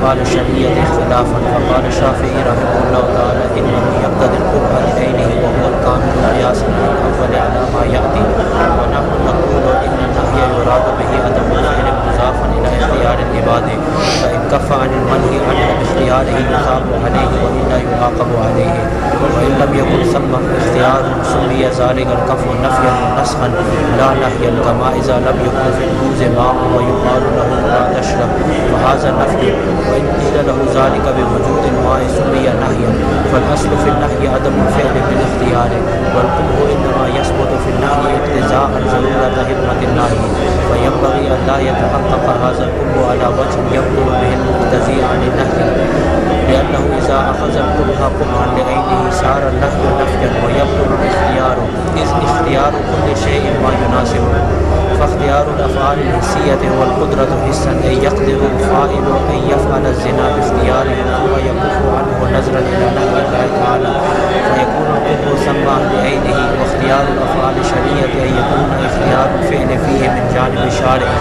الأفعال الشرعية اختلافا، فقال الشافعي رحمه الله تعالى إنه يقتضي القبح بعينه وهو الكامل قياسا على الأول على ما يأتي، ونحن نقول إن النهي يراد به عدم الفعل مضافا إلى اختيار العباد، فإن كف عن المنهي عن اختياره يثاب عليه وإلا يعاقب عليه، وإن لم يكن ثم اختيار سمي ذلك الكف نفيا ونسخا لا نهيا، كما إذا لم يكن في الكوز ماء ويقال له لا تشرب فهذا نفي، وإن قيل له ذلك بوجود الماء سمي نهيا، فالأصل في النهي عدم الفعل بالاختيار، والقبح إنما يثبت في النهي اقتضاء ضرورة حكمة النهي، فينبغي أن لا يتحقق هذا القبح على وجه يبطل به المقتضي عن النهي، لأنه إذا أخذ القبح قبحا لعينه صار النهي نفيا ويبطل الاختيار، إذ اختيار كل شيء ما يناسبه، فاختيار الأفعال الحسية والقدرة حسا أن يقدر الفاعل أن يفعل الزنا باختياره ثم يكف عنه نظرا إلى نهي الله تعالى، فيكون القبح ثم بعينه، واختيار الأفعال الشرعية أن يكون اختيار الفعل فيه من جانب الشارع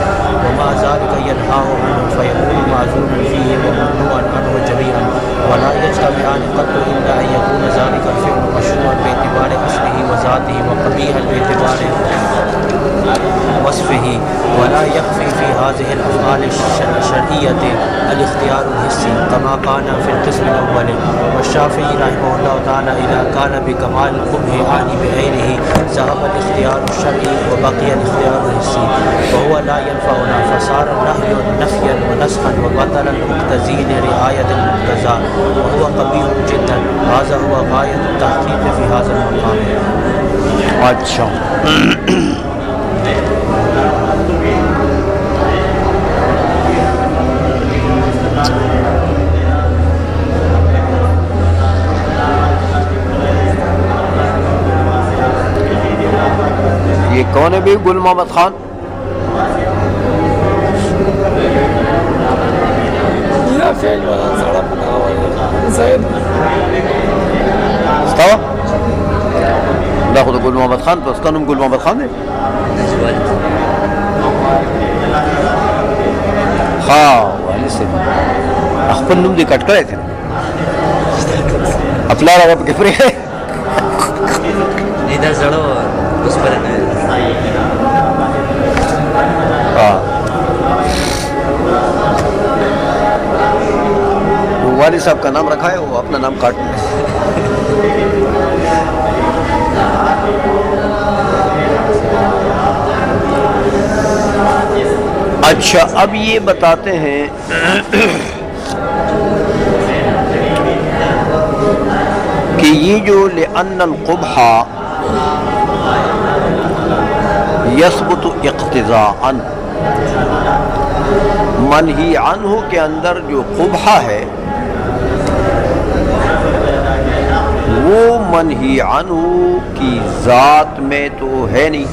ومع ذلك ينهاه عنه، فيكون معذور فيه وممنوعا عنه جميعا، ولا يجتمعان قط إلا أن يكون ذلك الفعل مشروعا باعتبار أصله وذاته وقبيحا باعتبار وصفه، ولا يخفي في هذه الأفعال الشرعية الاختيار الحسي كما كان في القسم الأول. والشافعي رحمه الله تعالى إذا كان بكمال القبح عن بعينه ذهب الاختيار الشرعي وبقي الاختيار الحسي، وهو لا ينفعنا، فصار النهي نفيا ونسخا وبطل المقتضي لرعاية المقتضى، وهو قبيح جدا. هذا هو غاية التحقيق في هذا المقام. اچھا یہ کون ہے بھائی؟ گل محمد خان. استوى ناخذ گل محمد خان، بس کا نام گل محمد خان ہے. ہاں والد سے خپل نوم دې کټ کړی دی، خپل هغه پکې پرې نه دا زړه اوس پر نه. ہاں والد صاحب کا نام رکھا ہے، وہ اپنا نام کاٹ لیں. اچھا اب یہ بتاتے ہیں کہ یہ جو لأن القبح یثبت اقتضاءً، منہی عنہ کے اندر جو قبح ہے وہ منہی عنہ کی ذات میں تو ہے نہیں،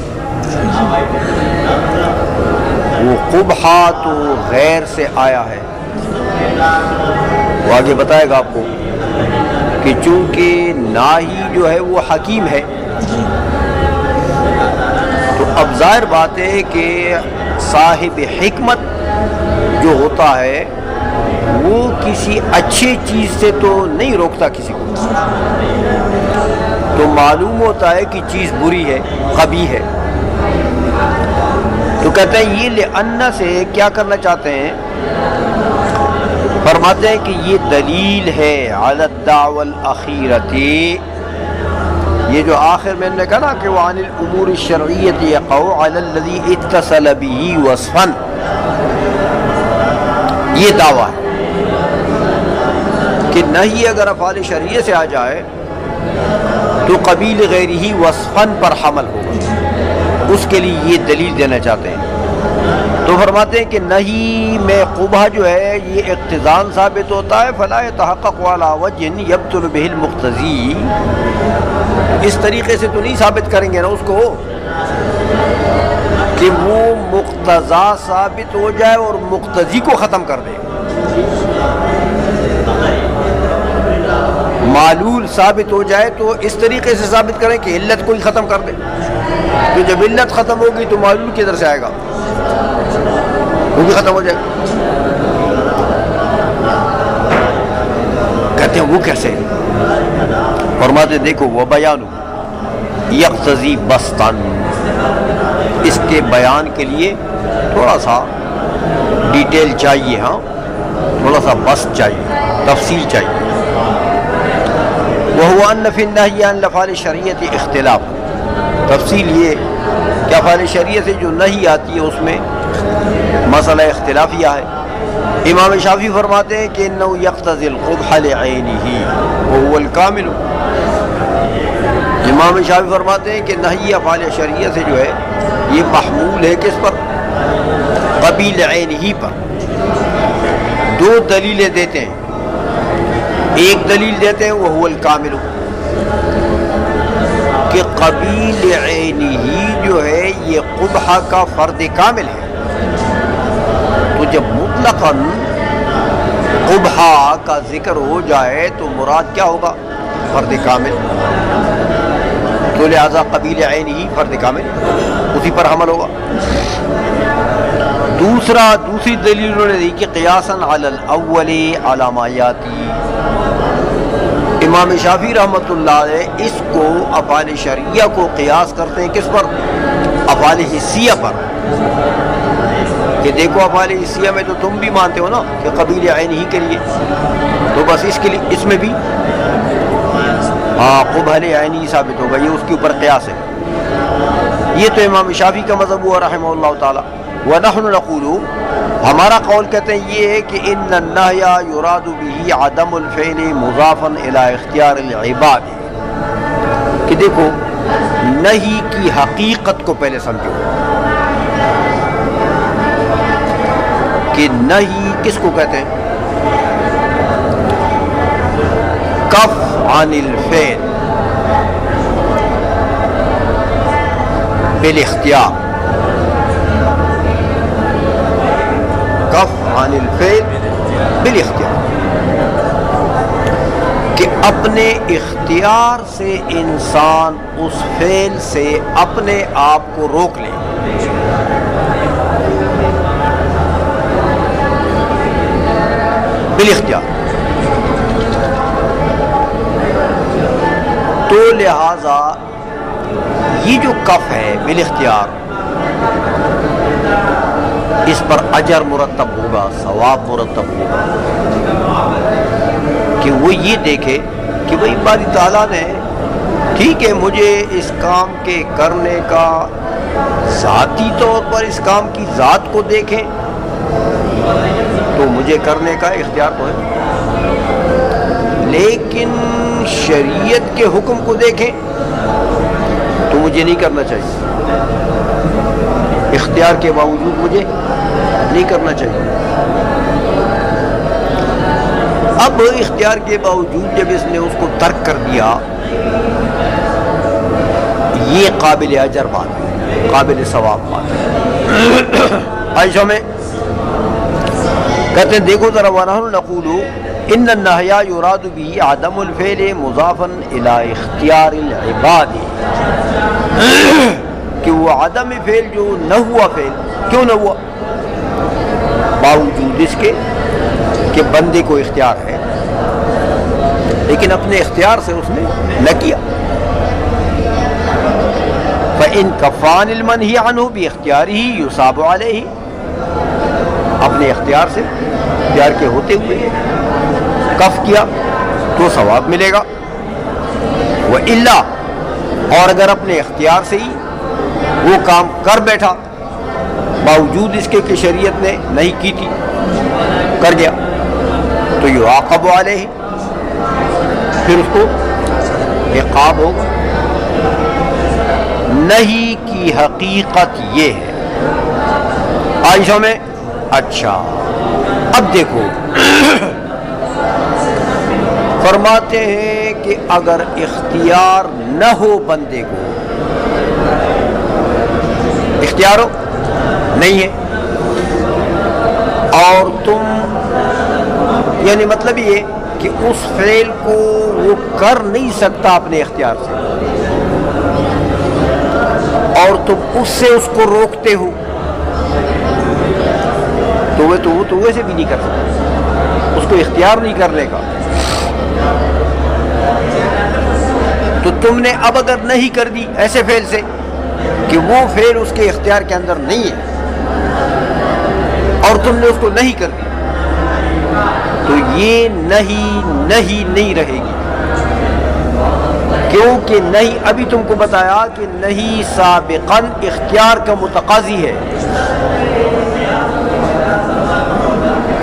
وہ قبح تو غیر سے آیا ہے. وہ آگے بتائے گا آپ کو کہ چونکہ ناہی جو ہے وہ حکیم ہے، تو اب ظاہر بات ہے کہ صاحب حکمت جو ہوتا ہے وہ کسی اچھی چیز سے تو نہیں روکتا کسی کو، تو معلوم ہوتا ہے کہ چیز بری ہے، قبیح ہے. تو کہتے ہیں یہ لأن سے کیا کرنا چاہتے ہیں؟ فرماتے ہیں کہ یہ دلیل ہے علی الدعوی الاخیرۃ، یہ جو آخر میں نے کہا نا کہ وعن الامور الشرعیۃ یقع علی الذی اتصل به وصفا، یہ دعویٰ ہے کہ نہیں اگر افعال شرعیہ سے آ جائے تو قبیل غیرہ وصفاً پر حمل ہوگا، اس کے لیے یہ دلیل دینا چاہتے ہیں. تو فرماتے ہیں کہ نہیں میں قبح جو ہے یہ اقتضاء ثابت ہوتا ہے، فلا يتحقق على وجه يبطل به المقتضی، اس طریقے سے تو نہیں ثابت کریں گے نا اس کو کہ وہ مقتضا ثابت ہو جائے اور مقتضی کو ختم کر دے. معلول ثابت ہو جائے تو اس طریقے سے ثابت کریں کہ علت کو ہی ختم کر دے، تو جب علت ختم ہوگی تو معلول کدھر سے آئے گا؟ وہ بھی ختم ہو جائے گا. وہ کیسے؟ فرماتے دیکھو وہ بیان یقتضی بستن، اس کے بیان کے لیے تھوڑا سا ڈیٹیل چاہیے، ہاں تھوڑا سا بست چاہیے، تفصیل چاہیے۔ وہو ان فی النہی عن افعال شریعت اختلاف، تفصیل یہ کہ افعال شریعت سے جو نہیں آتی ہے اس میں مسئلہ اختلافیہ ہے۔ امام شافعی فرماتے ہیں کہ انہ یقتضی القبح لعینہ وہو الکامل، امام شافعی فرماتے ہیں کہ نہی افعال شریعت سے جو ہے یہ محمول ہے کس پر؟ قبیل عینہ پر۔ دو دلیلیں دیتے ہیں، ایک دلیل دیتے ہیں وہو الکامل، کہ قبیل عینہ جو ہے یہ قبح کا فرد کامل ہے۔ تو جب مطلقاً قبح کا ذکر ہو جائے تو مراد کیا ہوگا؟ فرد کامل، تو لہذا قبیل عینہ فرد کامل، اسی پر حمل ہوگا۔ دوسری دلیل انہوں نے دی کہ قیاساً علی الاول علی ما یاتی، امام شافعی رحمۃ اللہ علیہ اس کو افعال شرعیہ کو قیاس کرتے ہیں کس پر؟ افعال حسیہ پر، کہ دیکھو افعال حسیہ میں تو تم بھی مانتے ہو نا کہ قبیل عینہ کے لیے، تو بس اس کے لیے اس میں بھی قبح عینی ثابت ہوگا، یہ اس کے اوپر قیاس ہے۔ یہ تو امام شافعی کا مذہب ہوا رحمہ اللہ تعالی۔ ونحن نقول، ہمارا قول کہتے ہیں یہ ہے کہ ان النہی یراد بہ عدم الفعل مضافا الی اختیار العباد، کہ دیکھو نہی کی حقیقت کو پہلے سمجھو، کہ نہی کس کو کہتے ہیں؟ کف عن الفعل بالاختیار، کف عن الفعل بالاختیار، کہ اپنے اختیار سے انسان اس فعل سے اپنے آپ کو روک لے۔ بالاختیار، تو لہذا یہ جو کف ہے بالاختیار، اس پر اجر مرتب ہوگا، ثواب مرتب ہوگا، کہ وہ یہ دیکھے کہ بھئی باری تعالیٰ نے ٹھیک ہے مجھے اس کام کے کرنے کا ذاتی طور پر اس کام کی ذات کو دیکھیں تو مجھے کرنے کا اختیار تو ہے، لیکن شریعت کے حکم کو دیکھیں تو مجھے نہیں کرنا چاہیے، اختیار کے باوجود مجھے نہیں کرنا چاہیے۔ اب اختیار کے باوجود جب اس نے اس کو ترک کر دیا، یہ قابل اجر بات ہے، قابل ثواب بات ہے۔ عائشہ میں کہتے ہیں دیکھو ذرا، ونحن نقول ان النہی یراد بہ عدم الفعل مضافا الی اختیار العباد، کہ وہ عدم فعل جو نہ ہوا فعل، کیوں نہ ہوا؟ باوجود اس کے کہ بندے کو اختیار ہے، لیکن اپنے اختیار سے اس نے نہ کیا۔ فإن کفان المنہی عنہ باختیارہ یصاب علیہ، اپنے اختیار سے، اختیار کے ہوتے ہوئے کف کیا تو ثواب ملے گا۔ وإلا، اور اگر اپنے اختیار سے ہی وہ کام کر بیٹھا باوجود اس کے کہ شریعت نے نہیں کی تھی، کر گیا، تو یعاقب علیہ، پھر اس کو عقاب ہوگا۔ نہیں کی حقیقت یہ ہے عائشہ میں۔ اچھا اب دیکھو، فرماتے ہیں کہ اگر اختیار نہ ہو بندے کو، اختیار ہو نہیں ہے، اور تم، یعنی مطلب یہ کہ اس فعل کو وہ کر نہیں سکتا اپنے اختیار سے، اور تم اس سے اس کو روکتے ہو، تو وہ ویسے بھی نہیں کر سکتا، اس کو اختیار نہیں کرنے کا، تو تم نے اب اگر نہیں کر دی ایسے فعل سے کہ وہ فعل اس کے اختیار کے اندر نہیں ہے اور تم نے اس کو نہیں کر دی، تو یہ نہیں رہے گی، کیونکہ نہیں ابھی تم کو بتایا کہ نہیں سابقاً اختیار کا متقاضی ہے،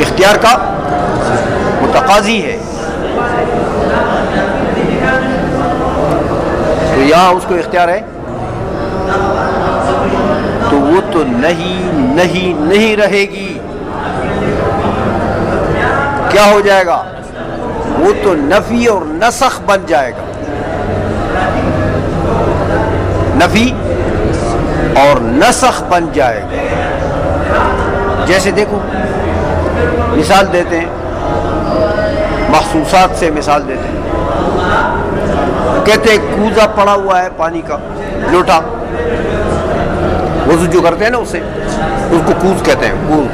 اختیار کا متقاضی ہے، تو یہاں اس کو اختیار ہے، تو وہ تو نہیں رہے گی، کیا ہو جائے گا؟ وہ تو نفی اور نسخ بن جائے گا، نفی اور نسخ بن جائے گا۔ جیسے دیکھو مثال دیتے ہیں، محسوسات سے مثال دیتے ہیں، کہتے ہیں کوزہ پڑا ہوا ہے پانی کا، لوٹا، وضو جو کرتے ہیں نا اس سے، اس کو کوز کہتے ہیں، کوز۔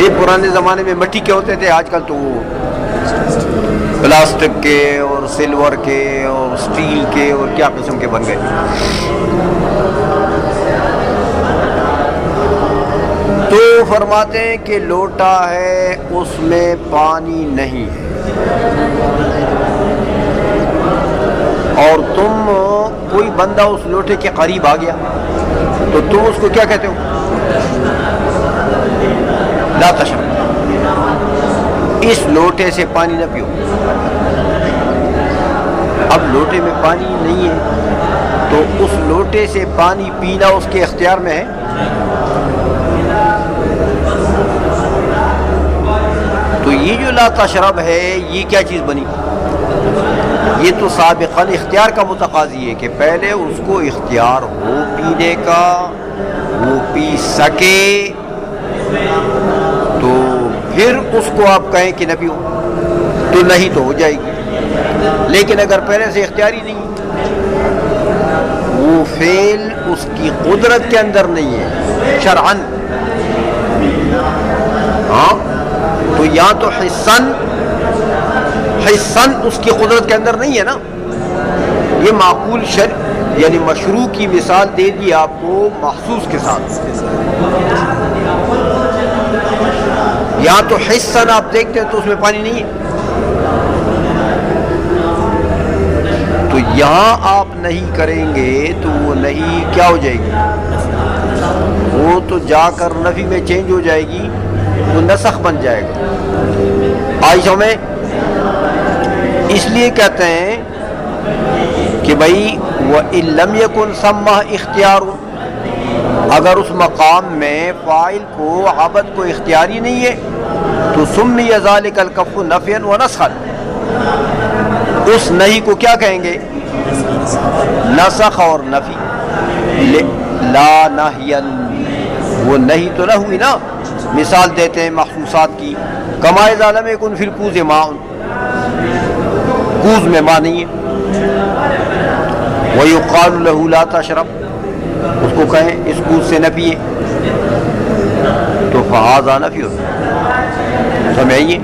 یہ پرانے زمانے میں مٹی کے ہوتے تھے، آج کل تو وہ پلاسٹک کے اور سلور کے اور سٹیل کے اور کیا قسم کے بن گئے۔ تو فرماتے ہیں کہ لوٹا ہے، اس میں پانی نہیں ہے، اور تم کوئی بندہ اس لوٹے کے قریب آ گیا تو تم اس کو کیا کہتے ہو؟ لا تشرب، اس لوٹے سے پانی نہ پیو۔ اب لوٹے میں پانی نہیں ہے تو اس لوٹے سے پانی پینا اس کے اختیار میں ہے؟ تو یہ جو لا تشرب ہے یہ کیا چیز بنی؟ یہ تو سابقاً اختیار کا متقاضی ہے کہ پہلے اس کو اختیار ہو پینے کا، وہ پی سکے، تو پھر اس کو آپ کہیں کہ نہ پیو تو نہیں تو ہو جائے گی۔ لیکن اگر پہلے سے اختیار ہی نہیں، وہ فعل اس کی قدرت کے اندر نہیں ہے شرعاً، ہاں، تو یا تو حسن اس کی قدرت کے اندر نہیں ہے نا، یہ معقول شرع یعنی مشروع کی مثال دے دی آپ کو محسوس کے ساتھ، یا تو حسن آپ دیکھتے ہیں تو اس میں پانی نہیں ہے، تو یہاں آپ نہیں کریں گے تو وہ نہیں کیا ہو جائے گی؟ وہ تو جا کر نفی میں چینج ہو جائے گی، وہ نسخ بن جائے گا۔ عائشہ میں اس لیے کہتے ہیں کہ بھائی وَإِن لَمْ يَكُنْ ثَمَّ اختیار، اگر اس مقام میں فاعل کو عبد کو اختیاری نہیں ہے تو سُمِّيَ ذَلِكَ الْكَفُّ نَفْيًا وَنَسْخًا، اس نہیں کو کیا کہیں گے؟ نسخ اور نفی۔ لا نہین، وہ نہیں تو نہ ہوئی نا، مثال دیتے ہیں محسوسات کی، کما اذا لم یکن فی الکوز ماء، کوز میں ماء نہیں ہے، ویقال له لا تشرب، اس کو کہیں اس کوز سے نہ پیے، تو فہذا نفی ہو، سمجھئیے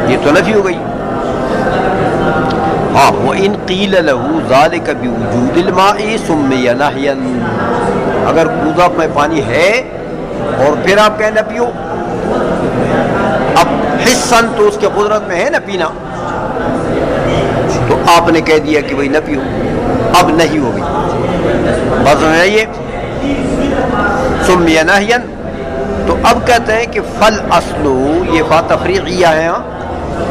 یہ تو نفی ہو گئی۔ ہاں، وَإِنْ قِيلَ لَهُ ذَلِكَ بِوُجُودِ الْمَاءِ سُمِّيَ نَهْيًا، اگر کوزہ میں پانی ہے اور پھر آپ کہیں نہ پیو، اب حصاً تو اس کے قدرت میں ہے نہ پینا، تو آپ نے کہہ دیا کہ بھئی نہ پیو، اب نہیں ہو گئی، بات سمجھائیے، سُمِّيَ نَهْيًا۔ تو اب کہتے ہیں کہ فل اصلو، یہ بات تفریعیہ ہے، ہاں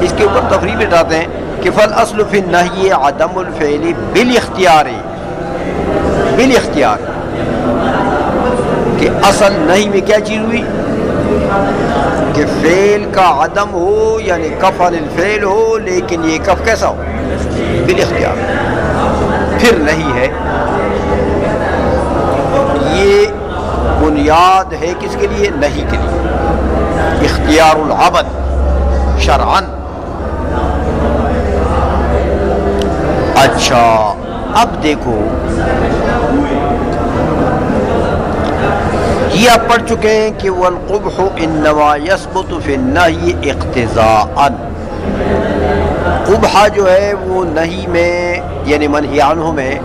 اس کے اوپر تفریع بتاتے ہیں کہ فل اصل فی النہی عدم الفعل بالاختیار، بالاختیار، کہ اصل نہیں میں کیا چیز ہوئی کہ فعل کا عدم ہو، یعنی کف عن الفعل ہو، لیکن یہ کف کیسا ہو؟ بالاختیار، پھر نہیں ہے۔ یہ بنیاد ہے کس کے لیے؟ نہیں کے لیے، اختیار العبد شرعاً۔ اچھا اب دیکھو یہ آپ پڑھ چکے ہیں کہ والقبح انما یثبت فی النہی اقتضاء، قبح جو ہے وہ نہی میں یعنی منہی عنہ میں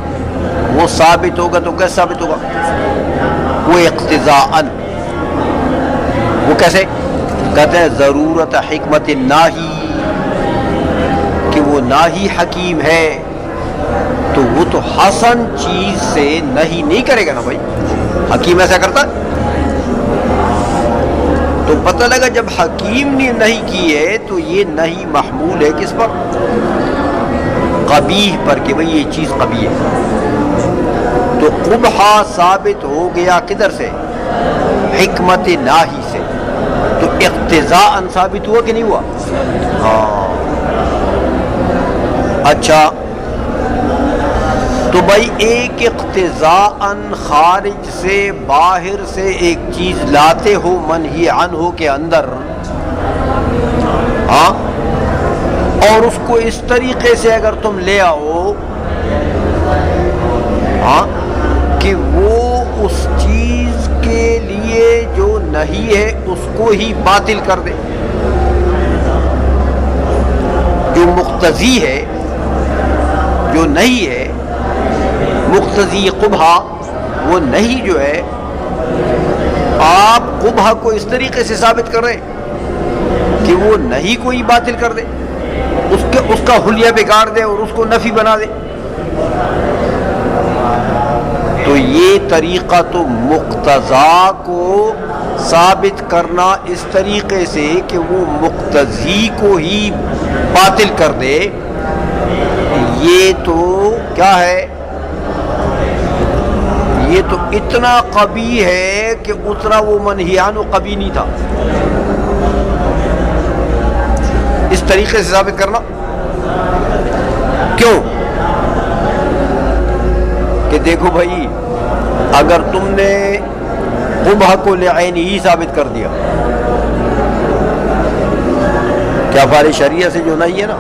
وہ ثابت ہوگا، تو کیسے ثابت ہوگا؟ وہ اقتضاء، وہ کیسے؟ کہتے ہیں ضرورت حکمت ناہی، کہ وہ ناہی حکیم ہے تو وہ تو حسن چیز سے نہیں نہیں کرے گا نا بھائی، حکیم ایسا کرتا؟ تو پتہ لگا جب حکیم نے نہیں کی ہے تو یہ نہیں محمول ہے کس پر؟ قبیح پر، کہ بھئی یہ چیز قبیح ہے۔ تو قبح ثابت ہو گیا کدھر سے؟ حکمت ناہی سے، تو اقتضاء ثابت ہوا کہ نہیں ہوا؟ ہاں اچھا، تو بھائی ایک اقتضاء خارج سے باہر سے ایک چیز لاتے ہو منہی عنہ کے اندر، ہاں، اور اس کو اس طریقے سے اگر تم لے آؤ ہاں کہ وہ اس چیز کے لیے جو نہیں ہے اس کو ہی باطل کر دے، جو مقتضی ہے جو نہیں ہے، مقتضی قبح وہ نہیں جو ہے، آپ قبح کو اس طریقے سے ثابت کر رہے ہیں کہ وہ نہیں کو ہی باطل کر دے، اس کا حلیہ بگاڑ دے اور اس کو نفی بنا دے۔ تو یہ طریقہ تو مقتضا کو ثابت کرنا اس طریقے سے کہ وہ مقتضی کو ہی باطل کر دے، یہ تو کیا ہے؟ یہ تو اتنا قبیح ہے کہ اتنا وہ منہی عنہ قبیح نہیں تھا، اس طریقے سے ثابت کرنا۔ کیوں؟ کہ دیکھو بھائی اگر تم نے قبح کو لعینہ ہی ثابت کر دیا، کیا فعل شریعہ سے جو نہیں ہے نا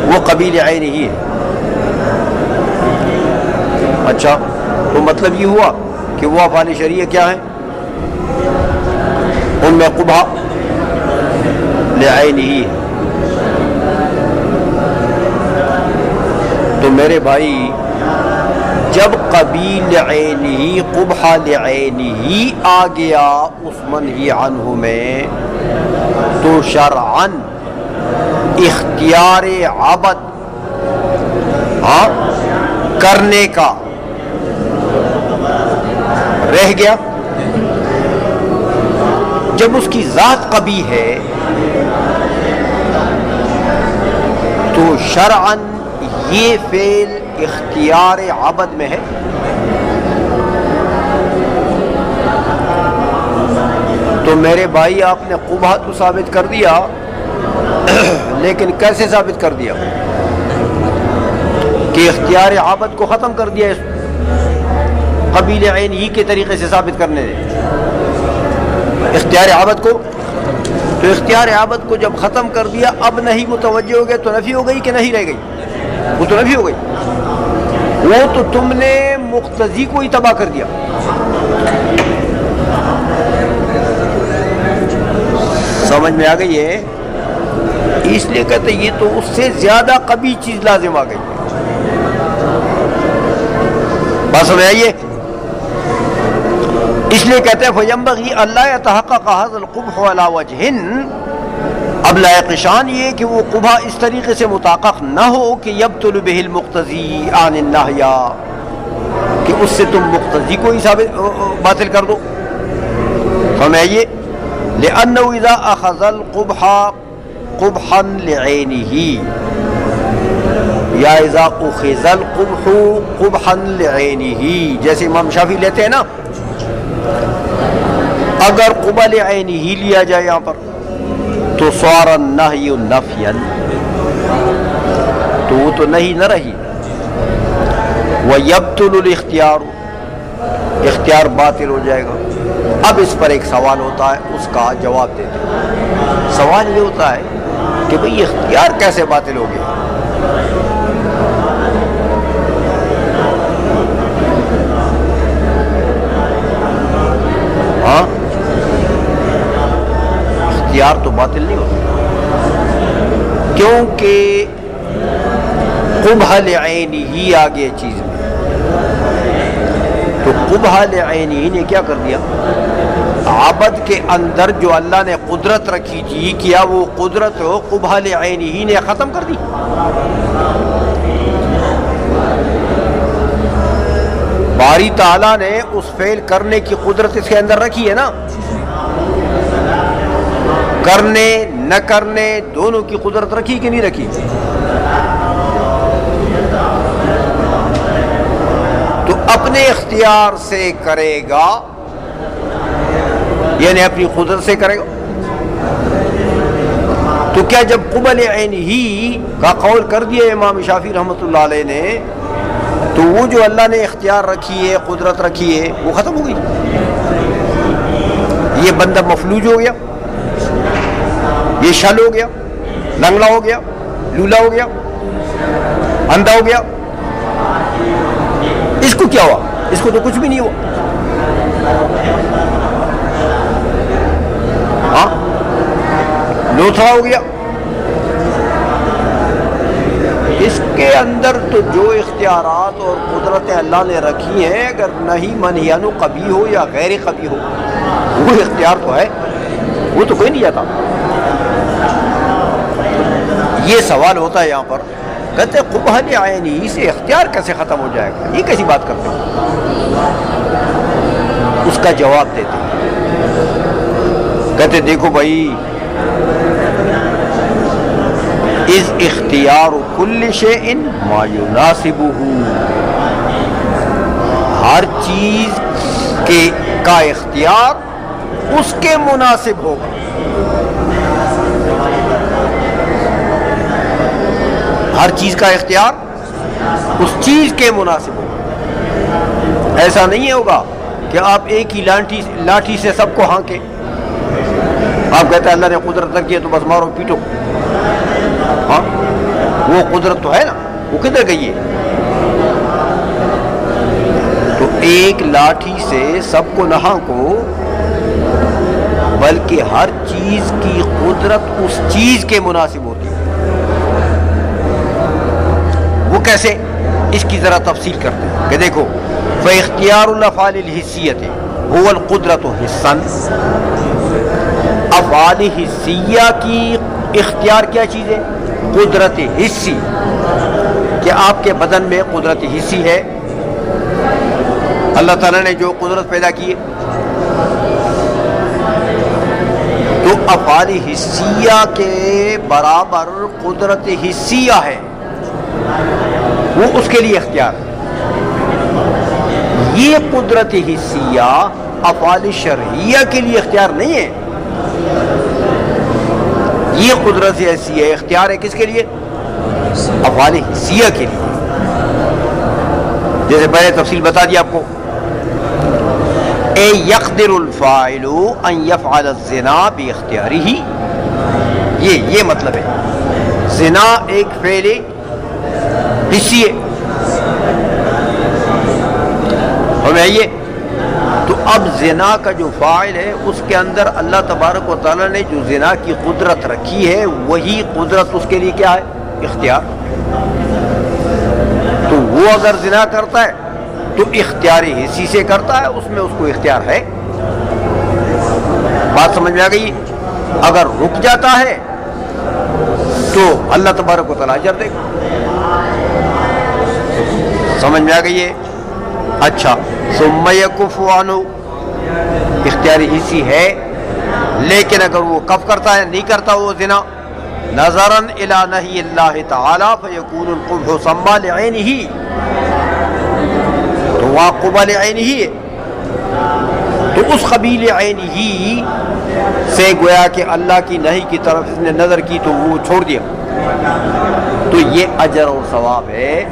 وہ قبیح لعینہ ہی ہے۔ اچھا، تو مطلب یہ ہوا کہ وہ افعال شریعہ کیا ہیں؟ ان میں قبح لعینہ ہی ہے۔ تو میرے بھائی جب قبیح لعینہ قبح لعینہ آ گیا اس منہی عنہ میں، تو شرعاً اختیار عبد ہاں کرنے کا رہ گیا۔ جب اس کی ذات قبیح ہے تو شرعاً یہ فعل اختیار عبد میں ہے۔ تو میرے بھائی آپ نے قبح تو ثابت کر دیا، لیکن کیسے ثابت کر دیا؟ کہ اختیار عبد کو ختم کر دیا، قبیل عین ہی کے طریقے سے ثابت کرنے دے اختیار عبد کو۔ تو اختیار عبد کو جب ختم کر دیا اب نہیں متوجہ ہو گئے تو نفی ہو گئی کہ نہیں رہ گئی؟ وہ تو نفی ہو گئی، وہ تو تم نے مقتضی کو ہی تباہ کر دیا۔ سمجھ میں آ گئی ہے؟ اس لیے کہتے یہ تو اس سے زیادہ قبیح چیز لازم آ گئی۔ بات سمجھ آئیے؟ اس لیے کہتے ہیں فَيَنبَغِي أَلَّا يَتَحَقَّقَ هَذَا الْقُبْحُ عَلَى وَجْهٍ، اب لائق شان یہ کہ وہ قبح اس طریقے سے متحقق نہ ہو کہ يَبْطُلُ بِهِ الْمُقْتَضِي عَنِ النَّهْيَ، کہ اس سے تم مقتضی کو ہی باطل کر دو۔ سمجھئے؟ لأنه إذا أخذ القبح قبحا لعينه، یا اذا اخذ القبح قبحا لعينه، جیسے امام شافعی لیتے ہیں نا، اگر قبح لعينه لیا جائے یہاں پر تو صار النہی نفیا، تو وہ تو نہیں نہ رہی، ويبطل الاختیار، اختیار باطل ہو جائے گا۔ اب اس پر ایک سوال ہوتا ہے، اس کا جواب دیتے ہیں۔ سوال یہ ہوتا ہے کہ بھئی اختیار کیسے باطل ہو گیا؟ اختیار تو باطل نہیں ہوتا، کیونکہ قبح لعینہ آگے چیز میں، تو قبح لعینہ نے کیا کر دیا؟ عبد کے اندر جو اللہ نے قدرت رکھی تھی، کیا وہ قدرت قبح لعینہ نے ختم کر دی؟ باری تعالیٰ نے اس فعل کرنے کی قدرت اس کے اندر رکھی ہے نا، کرنے نہ کرنے دونوں کی قدرت رکھی کہ نہیں رکھی؟ تو اپنے اختیار سے کرے گا یعنی اپنی قدرت سے کرے گا، تو کیا جب قبل عین ہی کا قول کر دیا امام شافعی رحمۃ اللہ علیہ نے، تو وہ جو اللہ نے اختیار رکھی ہے، قدرت رکھی ہے، وہ ختم ہو گئی؟ یہ بندہ مفلوج ہو گیا، یہ شل ہو گیا، لنگڑا ہو گیا، لولا ہو گیا، اندھا ہو گیا، اس کو کیا ہوا؟ اس کو تو کچھ بھی نہیں ہوا، ہاں لوتھڑا ہو گیا۔ اس کے اندر تو جو اختیارات اور قدرتیں اللہ نے رکھی ہیں، اگر نہیں منہیان قبیح ہو یا غیر قبیح ہو، وہ اختیار تو ہے، وہ تو کوئی نہیں جاتا۔ یہ سوال ہوتا ہے یہاں پر، کہتے ہیں قبح لعینہ سے اختیار کیسے ختم ہو جائے گا؟ یہ کیسی بات کرتے ہیں؟ اس کا جواب دیتے ہیں، کہتے دیکھو بھائی، اذ اختیار کل شیء ما یناسبہ، ہر چیز کا اختیار اس کے مناسب ہوگا۔ ہر چیز کا اختیار اس چیز کے مناسب ہوگا۔ ایسا نہیں ہوگا کہ آپ ایک ہی لاٹھی سے سب کو ہانکیں۔ آپ کہتے ہیں اللہ نے قدرت رکھی ہے تو بس مارو پیٹو، ہاں وہ قدرت تو ہے نا، وہ کدھر گئی ہے؟ تو ایک لاٹھی سے سب کو نہ ہانکو، بلکہ ہر چیز کی قدرت اس چیز کے مناسب ہوتی ہے۔ وہ کیسے؟ اس کی ذرا تفصیل کرتے ہیں کہ دیکھو، فاختیار الافعال الحسیۃ هو القدرۃ حسا، افعال حسیہ کی اختیار کیا چیز ہے؟ قدرت حسی، کہ آپ کے بدن میں قدرت حسی ہے، اللہ تعالیٰ نے جو قدرت پیدا کی ہے، تو افعال حسیہ کے برابر قدرت حسیہ ہے، وہ اس کے لیے اختیار ہے۔ یہ قدرت حسیہ افعال شرعیہ کے لیے اختیار نہیں ہے، یہ قدرت حسیہ اختیار ہے کس کے لیے؟ افعال حسیہ کے لیے۔ جیسے پہلے تفصیل بتا دی آپ کو، اے یقدر الفاعل ان یفعل الزنا باختیارہ، یہ مطلب ہے، زنا ایک فعل حسی ہے، ہمیں یہ تو اب زنا کا جو فاعل ہے اس کے اندر اللہ تبارک و تعالیٰ نے جو زنا کی قدرت رکھی ہے، وہی قدرت اس کے لیے کیا ہے؟ اختیار۔ تو وہ اگر زنا کرتا ہے تو اختیار حسی سے کرتا ہے، اس میں اس کو اختیار ہے۔ بات سمجھ میں آ گئی؟ اگر رک جاتا ہے تو اللہ تبارک و تعالیٰ اجر دے گا۔ سمجھ میں آ گئی ہے؟ اچھا، ثم یکف عنہ، اختیاری حسی ہے، لیکن اگر وہ کف کرتا ہے، نہیں کرتا وہ زنا، نظرا الی نہی اللہ تعالی فیکون القبح سما لعینہ، تو وہاں قبح لعینہ ہے، تو اس قبیل عینہ سے گویا کہ اللہ کی نہی کی طرف اس نے نظر کی تو وہ چھوڑ دیا، تو یہ اجر اور ثواب ہے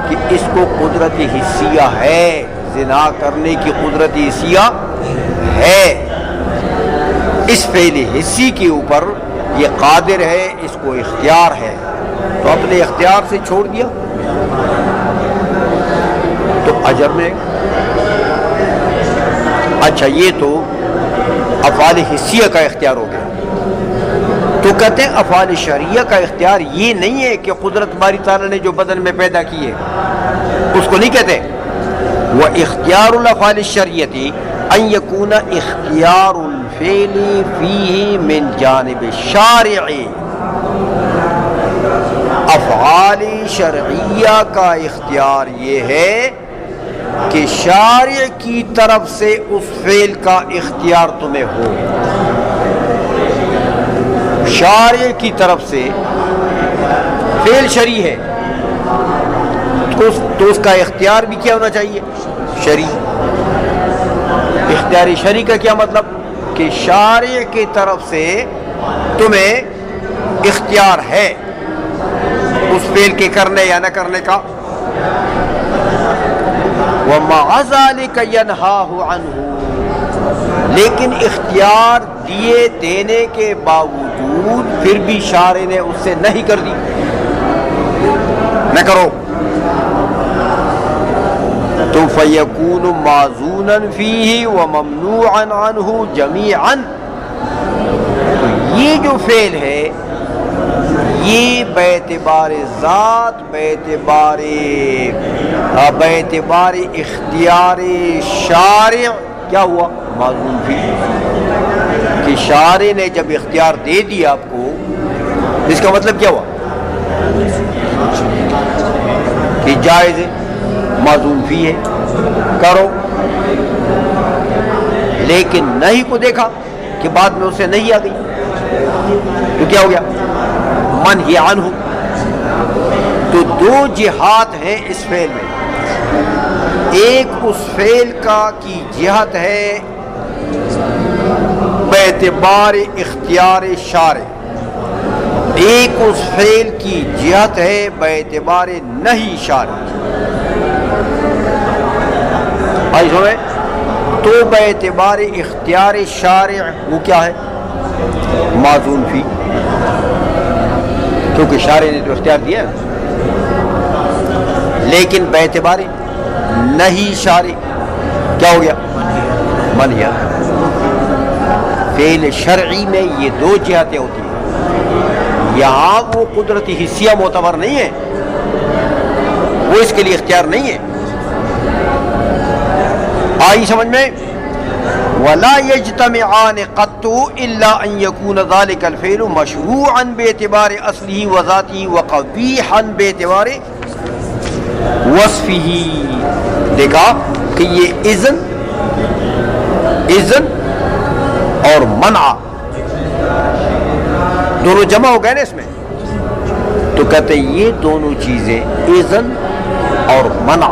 کہ اس کو قدرت حسیہ ہے، زنا کرنے کی قدرت حسیہ ہے، اس فعل حسی کے اوپر یہ قادر ہے، اس کو اختیار ہے، تو اپنے اختیار سے چھوڑ دیا تو اجر میں۔ اچھا، یہ تو افعال حسیہ کا اختیار ہو گیا۔ تو کہتے ہیں افعال شرعیہ کا اختیار یہ نہیں ہے کہ قدرت باری تعالیٰ نے جو بدن میں پیدا کی ہے اس کو نہیں کہتے. وہ اختیار الافعال الشرعیتی ان یکون اختیار الفعل فیہ من جانب الشارع. افعال شرعیہ کا اختیار یہ ہے کہ شارع کی طرف سے اس فعل کا اختیار تمہیں ہو. شارع کی طرف سے فعل شرعی ہے تو اس کا اختیار بھی کیا ہونا چاہیے؟ شرعی. اختیار شرعی کا کیا مطلب؟ کہ شارع کی طرف سے تمہیں اختیار ہے اس فعل کے کرنے یا نہ کرنے کا. وَمَعَ ذَلِكَ يَنْهَاهُ عَنْهُ، لیکن اختیار دیے دینے کے باوجود پھر بھی شارع نے اس سے نہیں کر دی، نہ کرو. تو فَيَكُونُ مَعْزُونًا فِيهِ وَمَمْنُوعًا عَنْهُ جَمِيعًا. تو یہ جو فعل ہے یہ باعتبار ذات، باعتبار اختیار شارع کیا ہوا؟ معزون بھی. کہ شارع نے جب اختیار دے دیا آپ کو، اس کا مطلب کیا ہوا؟ کہ جائز ہے، معزون بھی ہے، کرو. لیکن نہیں کو دیکھا کہ بعد میں اسے نہیں آ گئی تو کیا ہو گیا؟ منہی عنہ. تو دو جہات ہیں اس فعل میں. ایک اس فعل کا کی جہت ہے باعتبار اختیار شارع، ایک اس فعل کی جہت ہے باعتبار نہیں شارع. آئی سمجھ؟ تو باعتبار اختیار شارع وہ کیا ہے؟ معزون فی، کیونکہ شارع نے تو اختیار دیا ہے. لیکن باعتبار نہیں شارع کیا ہو گیا؟ منہی. فعل شرعی میں یہ دو جہتیں ہوتی ہیں. یہاں وہ قدرتی حصیہ معتبر نہیں ہے، وہ اس کے لیے اختیار نہیں ہے. آئی سمجھ میں؟ وَلَا يَجْتَمِعَانِ قَطُّ إِلَّا أَن يَكُونَ ذَلِكَ الْفِعْلُ مَشْرُوعًا بِاعْتِبَارِ أَصْلِهِ وَذَاتِهِ وَقَبِيحًا بِاعْتِبَارِ وَصْفِهِ. دیکھا کہ یہ اذن اور منع دونوں جمع ہو گئے نا اس میں. تو کہتے ہیں یہ دونوں چیزیں اذن اور منع،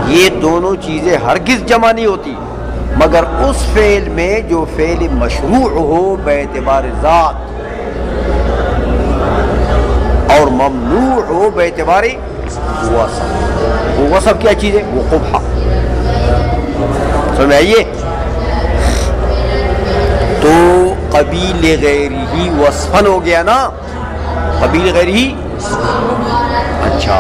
یہ دونوں چیزیں ہرگز جمع نہیں ہوتی مگر اس فعل میں جو فعل مشروع ہو باعتبار ذات اور ممنوع ہو باعتبار وصف. وہ وصف کیا چیز ہے؟ وہ قبح. سمجھ آئیے؟ تو قبیل غیرہ وصفن ہو گیا نا، قبیل غیرہ. اچھا،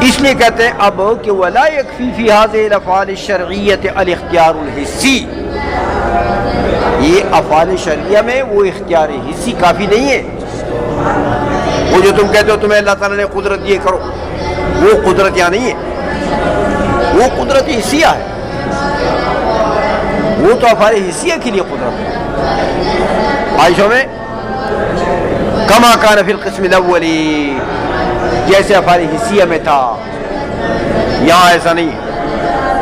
اس لیے کہتے ہیں اب کہ ولا یکفی فی هذه الافعال الشرعیۃ الاختیار الحسی. یہ افعال شرعیہ میں وہ اختیار حسی کافی نہیں ہے. وہ جو تم کہتے ہو تمہیں اللہ تعالیٰ نے قدرت یہ کرو، وہ قدرت یہاں نہیں ہے، وہ قدرت حسیہ ہے. وہ تو افعال حسیہ کے لیے قدرت ہے. عائشہ میں کما کان فی القسم الاولی، جیسے افعال حسیہ میں تھا، یہاں ایسا نہیں ہے.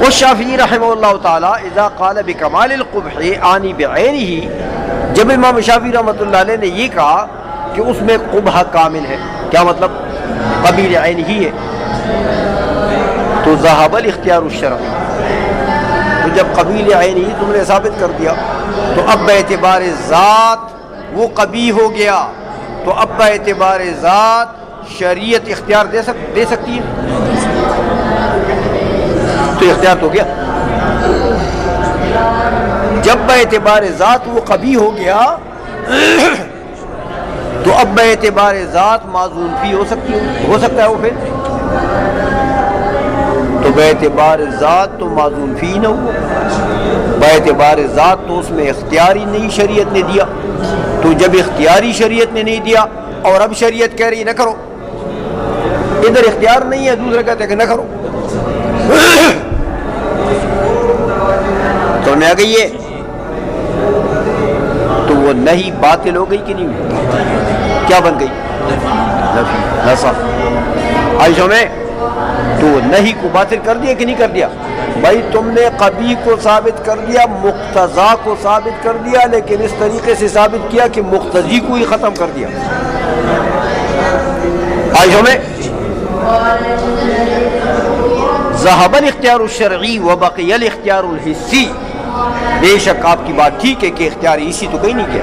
والشافعی رحمہ اللہ تعالیٰ اذا قال بکمال القبح آنی بعینہ، جب امام شافعی رحمۃ اللہ علیہ نے یہ کہا کہ اس میں قبح کامل ہے، کیا مطلب؟ قبیل عین ہی ہے. تو ذهب الاختیار الشرعی. تو جب قبیل عین ہی تم نے ثابت کر دیا تو اب باعتبار ذات وہ قبیح ہو گیا. تو اب باعتبار ذات شریعت اختیار دے سکتی ہے؟ تو اختیار تو گیا. جب باعتبار ذات وہ قبیح ہو گیا تو اب باعتبار ذات معزول فی ہو سکتا ہے وہ پھر. تو باعتبار ذات تو معزول فی نہ ہوا، باعتبار ذات تو اس میں اختیاری نہیں شریعت نے دیا، تو جب اختیاری شریعت نے نہیں دیا اور اب شریعت کہہ رہی نہ کرو، ادھر اختیار نہیں ہے، دوسرا کہتے ہیں کہ نہ کرو، تو میں آ گئی ہے، تو وہ نہیں باطل ہو گئی کہ نہیں ہوئی؟ کیا بن گئی؟ نفی، نصب۔ عائشہ میں تو نہیں کو باطل کر دیا کہ نہیں کر دیا؟ بھائی تم نے قبیح کو ثابت کر دیا، مقتضا کو ثابت کر دیا، لیکن اس طریقے سے ثابت کیا کہ مقتضی کو ہی ختم کر دیا۔ عائشہ میں ذهب الاختیار الشرعی وبقی الاختیار الحسی، بے شک آپ کی بات ٹھیک ہے کہ اختیار حسی تو کہیں نہیں کیا،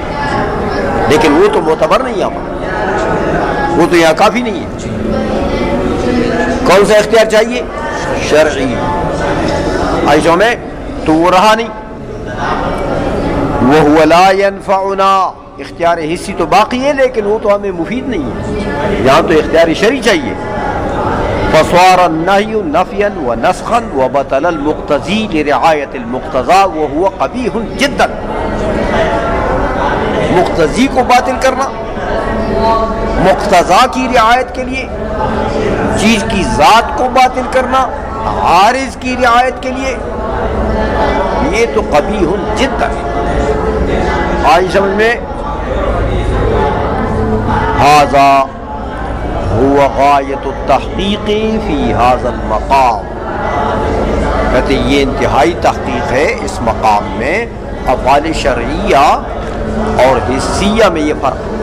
لیکن وہ تو معتبر نہیں یہاں، وہ تو یہاں کافی نہیں ہے۔ کون سا اختیار چاہیے؟ شرعی۔ عائشہ میں تو وہ رہا نہیں، وَهُوَ لَا يَنفعُنَا، اختیار حسی تو باقی ہے لیکن وہ تو ہمیں مفید نہیں ہے، یہاں تو اختیار شرعی چاہیے۔ فصار النهي نفيا ونسخا وبطل المقتضي لرعاية المقتضى وهو قبيح جدا۔ مقتضی کو باطل کرنا مقتضا کی رعایت کے لیے، چیز کی ذات کو باطل کرنا عارض کی رعایت کے لیے، یہ تو قبیح جدا ہے۔ آئی سمجھ میں؟ ھذا هو غایت التحقیق فی ھذا المقام، کہتے یہ انتہائی تحقیق ہے اس مقام میں، افعال شرعیہ اور حسیہ میں یہ فرق ہے۔